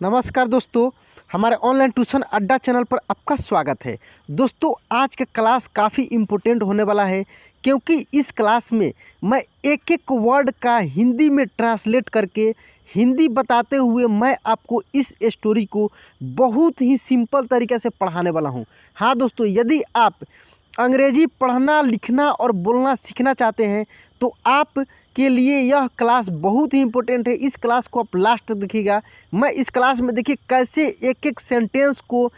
नमस्कार दोस्तों, हमारे ऑनलाइन ट्यूशन अड्डा चैनल पर आपका स्वागत है। दोस्तों, आज का क्लास काफ़ी इम्पोर्टेंट होने वाला है क्योंकि इस क्लास में मैं एक एक वर्ड का हिंदी में ट्रांसलेट करके हिंदी बताते हुए मैं आपको इस स्टोरी को बहुत ही सिंपल तरीके से पढ़ाने वाला हूं। हाँ दोस्तों, यदि आप अंग्रेजी पढ़ना, लिखना और बोलना सीखना चाहते हैं तो आप के लिए यह क्लास बहुत ही इम्पोर्टेंट है। इस क्लास को आप लास्ट तक देखिएगा। मैं इस क्लास में देखिए कैसे एक एक सेंटेंस को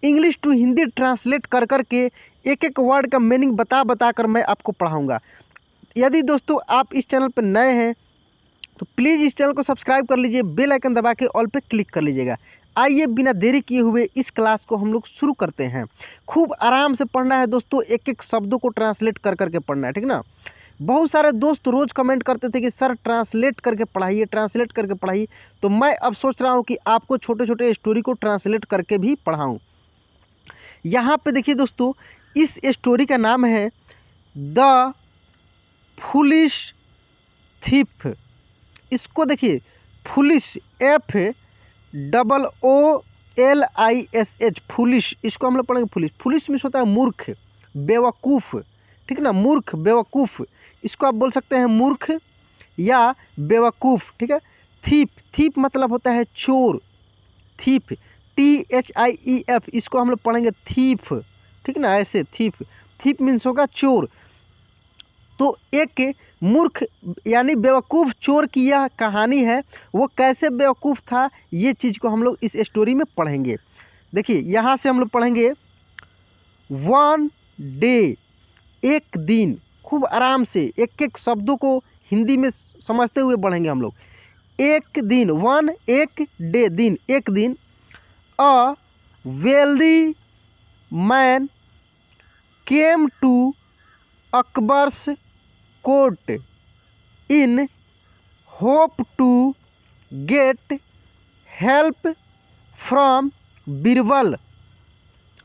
इंग्लिश टू हिंदी ट्रांसलेट कर कर के एक एक वर्ड का मीनिंग बता कर मैं आपको पढ़ाऊँगा। यदि दोस्तों आप इस चैनल पर नए हैं तो प्लीज़ इस चैनल को सब्सक्राइब कर लीजिए, बेल आइकन दबा के ऑल पे क्लिक कर लीजिएगा। आइए बिना देरी किए हुए इस क्लास को हम लोग शुरू करते हैं। खूब आराम से पढ़ना है दोस्तों, एक एक शब्दों को ट्रांसलेट कर करके पढ़ना है, ठीक ना। बहुत सारे दोस्त रोज़ कमेंट करते थे कि सर ट्रांसलेट करके पढ़ाइए, ट्रांसलेट करके पढ़ाइए। तो मैं अब सोच रहा हूँ कि आपको छोटे छोटे स्टोरी को ट्रांसलेट करके भी पढ़ाऊँ। यहाँ पे देखिए दोस्तों, इस स्टोरी का नाम है द फूलिश थीफ। इसको देखिए, फुलिश FOOLISH फुलिश, इसको हम लोग पढ़ेंगे फुलिश। फुलिश मीन्स होता है मूर्ख, बेवकूफ़, ठीक ना। मूर्ख, बेवकूफ़, इसको आप बोल सकते हैं मूर्ख या बेवकूफ़, ठीक है। थीप मतलब होता है चोर, थीप THIEF, इसको हम लोग पढ़ेंगे थीफ, ठीक ना। ऐसे थीप मीन्स होगा चोर। तो एक मूर्ख यानी बेवकूफ़ चोर की यह कहानी है। वो कैसे बेवकूफ़ था, ये चीज़ को हम लोग इस स्टोरी में पढ़ेंगे। देखिए यहाँ से हम लोग पढ़ेंगे वन डे, एक दिन। खूब आराम से एक एक शब्दों को हिंदी में समझते हुए पढ़ेंगे हम लोग। एक दिन, वन, एक, डे, दिन, एक दिन। A wealthy man came to Akbar's court in hope to get help from Birbal.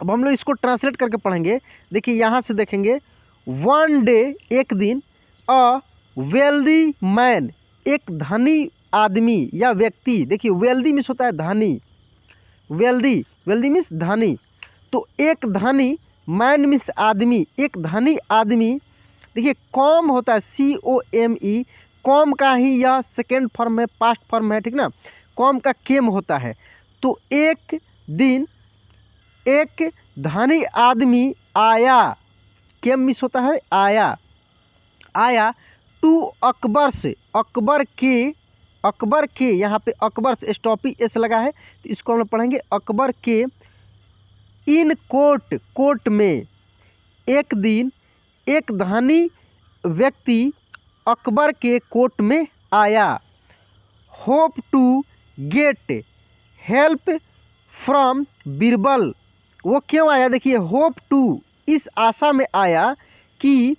अब हम लोग इसको ट्रांसलेट करके पढ़ेंगे। देखिए यहाँ से देखेंगे, वन डे, एक दिन। अ वेल्दी मैन, एक धनी आदमी या व्यक्ति। देखिए वेल्दी मीन्स होता है धनी, वेल्दी मीन्स धनी। तो एक धनी, मैन मीन्स आदमी, एक धनी आदमी। देखिए कॉम होता है COME, कॉम का ही यह सेकेंड फॉर्म है, पास्ट फॉर्म है, ठीक ना। कॉम का केम होता है। तो एक दिन एक धनी आदमी आया, केम मीन्स होता है आया टू अकबर से, अकबर के यहाँ पे अकबर से स्टॉपी एस लगा है, तो इसको हम लोग पढ़ेंगे अकबर के। इन कोर्ट में, एक दिन एक धनी व्यक्ति अकबर के कोर्ट में आया। Hope to get help from Birbal, वो क्यों आया? देखिए होप टू, इस आशा में आया कि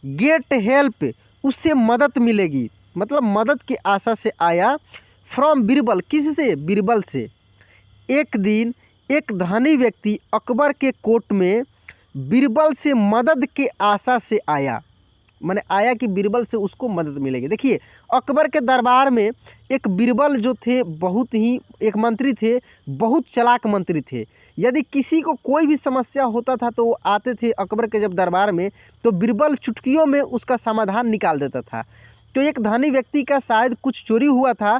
गेट हेल्प, उससे मदद मिलेगी, मतलब मदद की आशा से आया। फ्रॉम बीरबल, किस से? बीरबल से। एक दिन एक धनी व्यक्ति अकबर के कोर्ट में बीरबल से मदद के आशा से आया, माने आया कि बीरबल से उसको मदद मिलेगी। देखिए अकबर के दरबार में एक बीरबल जो थे, बहुत ही एक मंत्री थे, बहुत चालाक मंत्री थे। यदि किसी को कोई भी समस्या होता था तो वो आते थे अकबर के जब दरबार में, तो बीरबल चुटकियों में उसका समाधान निकाल देता था। तो एक धनी व्यक्ति का शायद कुछ चोरी हुआ था,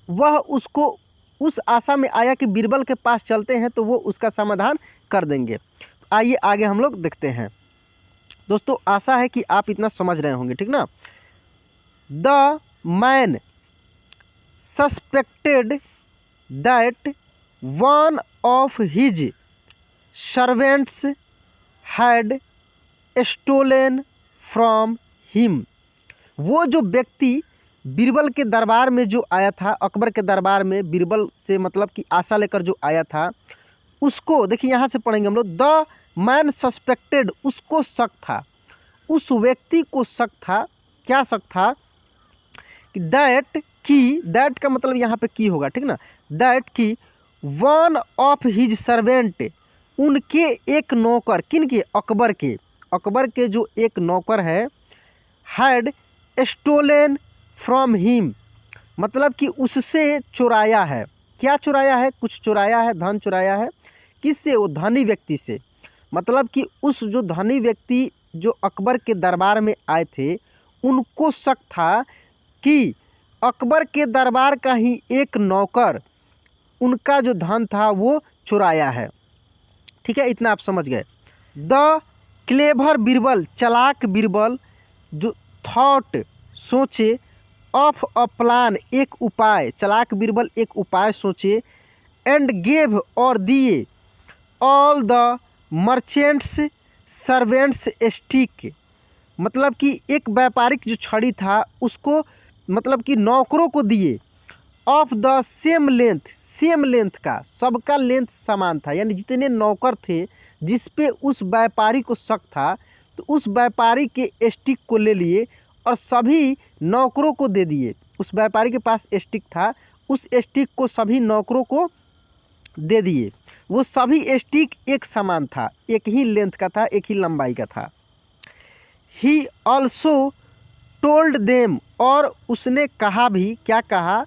वह उसको उस आशा में आया कि बीरबल के पास चलते हैं तो वो उसका समाधान कर देंगे। आइए आगे हम लोग देखते हैं। दोस्तों आशा है कि आप इतना समझ रहे होंगे, ठीक ना। The man suspected that one of his servants had stolen from him. वो जो व्यक्ति बीरबल के दरबार में जो आया था, अकबर के दरबार में बीरबल से मतलब कि आशा लेकर जो आया था, उसको देखिए यहाँ से पढ़ेंगे हम लोग। द मैन सस्पेक्टेड, उसको शक था, उस व्यक्ति को शक था। क्या शक था? कि दैट का मतलब यहाँ पे की होगा, ठीक ना। दैट की वन ऑफ हिज सर्वेंट, उनके एक नौकर, किन के? अकबर के जो एक नौकर है, हैड स्टोलन फ्रॉम हिम, मतलब कि उससे चुराया है, क्या चुराया है? कुछ चुराया है, धन चुराया है। किससे? वो धनी व्यक्ति से। मतलब कि उस जो धनी व्यक्ति जो अकबर के दरबार में आए थे, उनको शक था कि अकबर के दरबार का ही एक नौकर उनका जो धन था वो चुराया है। ठीक है, इतना आप समझ गए। द क्लेवर बीरबल, चालाक बीरबल जो थॉट सोचे, ऑफ अ प्लान एक उपाय, चालाक बीरबल एक उपाय सोचे, एंड गेव और दिए all the merchants servants stick, मतलब कि एक व्यापारिक जो छड़ी था उसको मतलब कि नौकरों को दिए, of the same length, same length का, सबका लेंथ समान था, यानी जितने नौकर थे जिस पे उस व्यापारी को शक था तो उस व्यापारी के स्टिक को ले लिए और सभी नौकरों को दे दिए। उस व्यापारी के पास स्टिक था, उस स्टिक को सभी नौकरों को दे दिए। वो सभी स्टिक एक समान था, एक ही लेंथ का था, एक ही लंबाई का था। ही ऑल्सो टोल्ड देम, और उसने कहा भी, क्या कहा?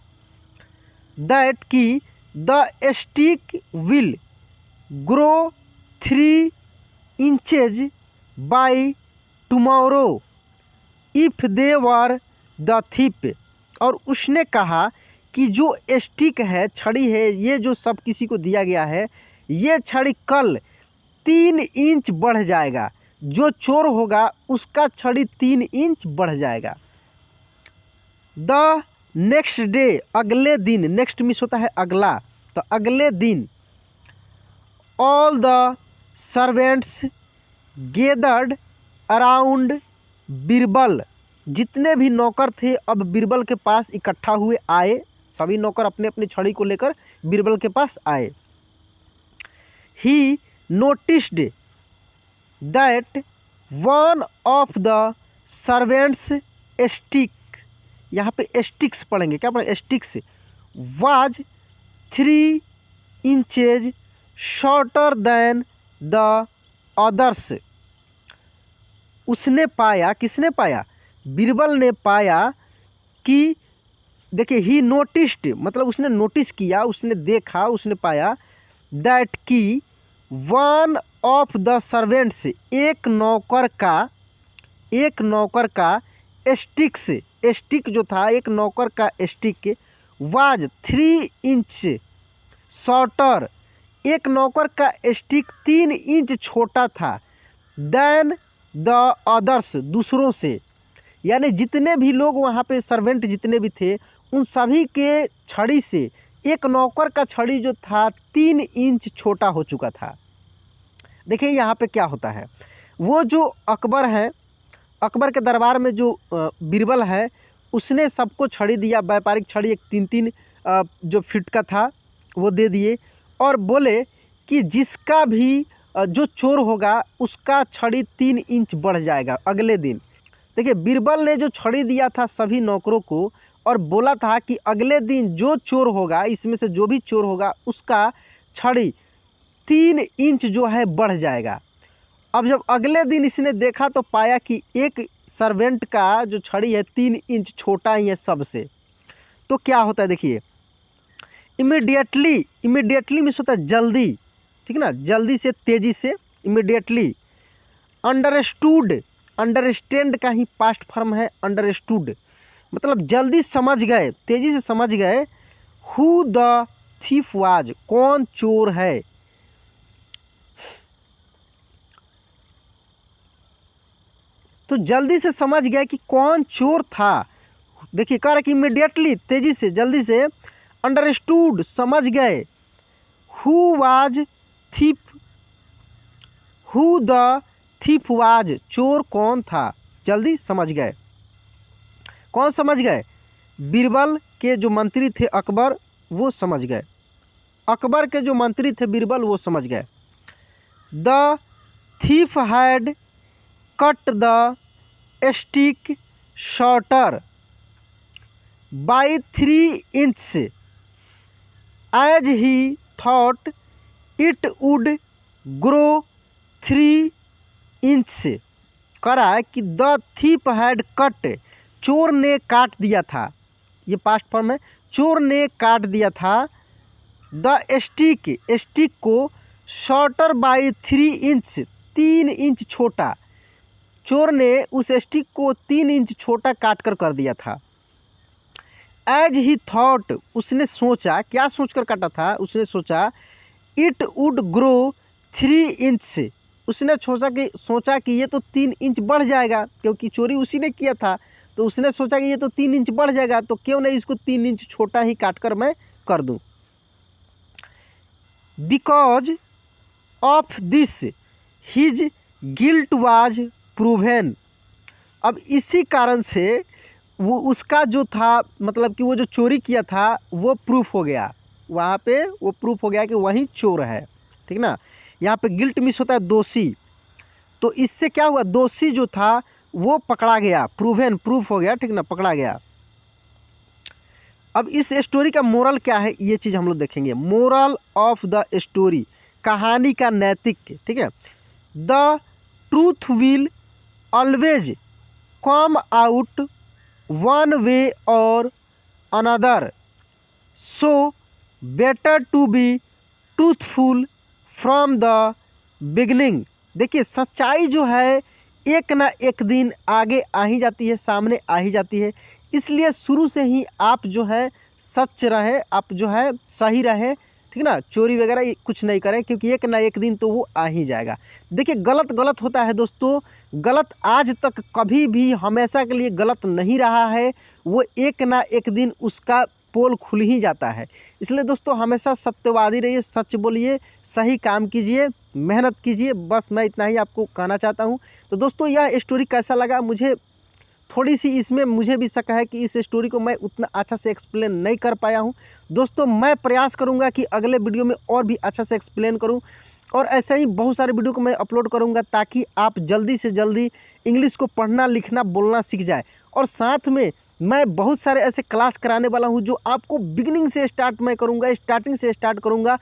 दैट कि the stick will grow 3 inches by tomorrow if they were the thief, और उसने कहा कि जो स्टिक है, छड़ी है, ये जो सब किसी को दिया गया है, ये छड़ी कल 3 इंच बढ़ जाएगा। जो चोर होगा उसका छड़ी 3 इंच बढ़ जाएगा। द नेक्स्ट डे, अगले दिन, नेक्स्ट मिस होता है अगला, तो अगले दिन all the servants gathered around Birbal, जितने भी नौकर थे अब बीरबल के पास इकट्ठा हुए आए, सभी नौकर अपने अपनी छड़ी को लेकर बीरबल के पास आए। He noticed that one of the servants stick, यहाँ पे स्टिक्स पढ़ेंगे, क्या पढ़ेंगे? Sticks was 3 inches shorter than the others. उसने पाया, किसने पाया? बीरबल ने पाया कि, देखिए, ही नोटिस्ड मतलब उसने नोटिस किया, उसने देखा, उसने पाया, दैट कि वन ऑफ द सर्वेंट्स, एक नौकर का स्टिक्स, स्टिक जो था, एक नौकर का स्टिक वाज 3 इंच शॉर्टर, एक नौकर का स्टिक 3 इंच छोटा था, दैन द अदर्स, दूसरों से, यानी जितने भी लोग वहाँ पे सर्वेंट जितने भी थे उन सभी के छड़ी से एक नौकर का छड़ी जो था 3 इंच छोटा हो चुका था। देखिए यहाँ पे क्या होता है, वो जो अकबर है, अकबर के दरबार में जो बीरबल है, उसने सबको छड़ी दिया, व्यापारिक छड़ी एक 3-3 जो फीट का था वो दे दिए, और बोले कि जिसका भी जो चोर होगा उसका छड़ी 3 इंच बढ़ जाएगा अगले दिन। देखिए, बीरबल ने जो छड़ी दिया था सभी नौकरों को और बोला था कि अगले दिन जो चोर होगा, इसमें से जो भी चोर होगा उसका छड़ी 3 इंच जो है बढ़ जाएगा। अब जब अगले दिन इसने देखा तो पाया कि एक सर्वेंट का जो छड़ी है 3 इंच छोटा ही है सबसे। तो क्या होता है, देखिए, इमीडिएटली मीन्स होता है जल्दी, ठीक है ना, जल्दी से, तेज़ी से, इमीडिएटली। अंडरस्टैंड का ही पास्ट फॉर्म है अंडरस्टूड, मतलब जल्दी समझ गए, तेज़ी से समझ गए, हु द थीफ वाज, कौन चोर है। तो जल्दी से समझ गए कि कौन चोर था। देखिए, कह रहा कि इमीडिएटली, तेज़ी से, जल्दी से, अंडरस्टूड, समझ गए, who was thief, who the thief was, चोर कौन था, जल्दी समझ गए। कौन समझ गए? बीरबल के जो मंत्री थे अकबर, वो समझ गए। अकबर के जो मंत्री थे बीरबल, वो समझ गए। The thief had cut the stick shorter by 3 inch as he thought it would grow 3 inch. कह रहा है कि द थीप हैड कट, चोर ने काट दिया था, ये पास्ट फॉर्म है, चोर ने काट दिया था द स्टिक, स्टिक को शॉर्टर बाई 3 इंच, 3 इंच छोटा, चोर ने उस स्टिक को 3 इंच छोटा काट कर दिया था। एज ही थॉट, उसने सोचा, क्या सोचकर काटा था, उसने सोचा इट वुड ग्रो 3 इंच से, उसने सोचा कि ये तो 3 इंच बढ़ जाएगा, क्योंकि चोरी उसी ने किया था, तो उसने सोचा कि ये तो 3 इंच बढ़ जाएगा, तो क्यों नहीं इसको 3 इंच छोटा ही काट कर मैं कर दूं। Because of this his guilt was proven, अब इसी कारण से वो उसका जो था, मतलब कि वो जो चोरी किया था वो प्रूफ हो गया, वहाँ पे वो प्रूफ हो गया कि वही चोर है, ठीक ना। यहाँ पे गिल्ट मिस होता है दोषी, तो इससे क्या हुआ, दोषी जो था वो पकड़ा गया, प्रूवेन, प्रूफ हो गया, ठीक ना, पकड़ा गया। अब इस स्टोरी का मोरल क्या है, ये चीज़ हम लोग देखेंगे। मोरल ऑफ द स्टोरी, कहानी का नैतिक, ठीक है। The truth will always come out one way और another, so better to be truthful from the beginning. देखिए सच्चाई जो है एक ना एक दिन आगे आ ही जाती है, सामने आ ही जाती है, इसलिए शुरू से ही आप जो है सच रहे, आप जो है सही रहे, ठीक ना, चोरी वगैरह कुछ नहीं करें, क्योंकि एक ना एक दिन तो वो आ ही जाएगा। देखिए गलत गलत होता है दोस्तों, गलत आज तक कभी भी हमेशा के लिए गलत नहीं रहा है, वो एक ना एक दिन उसका पोल खुल ही जाता है। इसलिए दोस्तों हमेशा सत्यवादी रहिए, सच बोलिए, सही काम कीजिए, मेहनत कीजिए, बस मैं इतना ही आपको कहना चाहता हूँ। तो दोस्तों यह स्टोरी कैसा लगा, मुझे थोड़ी सी इसमें मुझे भी शक है कि इस स्टोरी को मैं उतना अच्छा से एक्सप्लेन नहीं कर पाया हूँ। दोस्तों मैं प्रयास करूँगा कि अगले वीडियो में और भी अच्छा से एक्सप्लेन करूँ, और ऐसे ही बहुत सारे वीडियो को मैं अपलोड करूँगा, ताकि आप जल्दी से जल्दी इंग्लिश को पढ़ना लिखना बोलना सीख जाए। और साथ में मैं बहुत सारे ऐसे क्लास कराने वाला हूँ जो आपको बिगिनिंग से स्टार्ट मैं करूँगा, स्टार्टिंग से स्टार्ट करूँगा,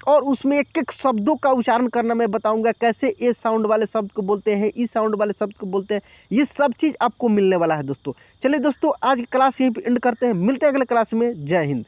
और उसमें एक एक शब्दों का उच्चारण करना मैं बताऊँगा, कैसे ए साउंड वाले शब्द को बोलते हैं, ई साउंड वाले शब्द को बोलते हैं, ये सब चीज़ आपको मिलने वाला है दोस्तों। चलिए दोस्तों आज की क्लास यहीं पे एंड करते हैं, मिलते हैं अगले क्लास में। जय हिंद।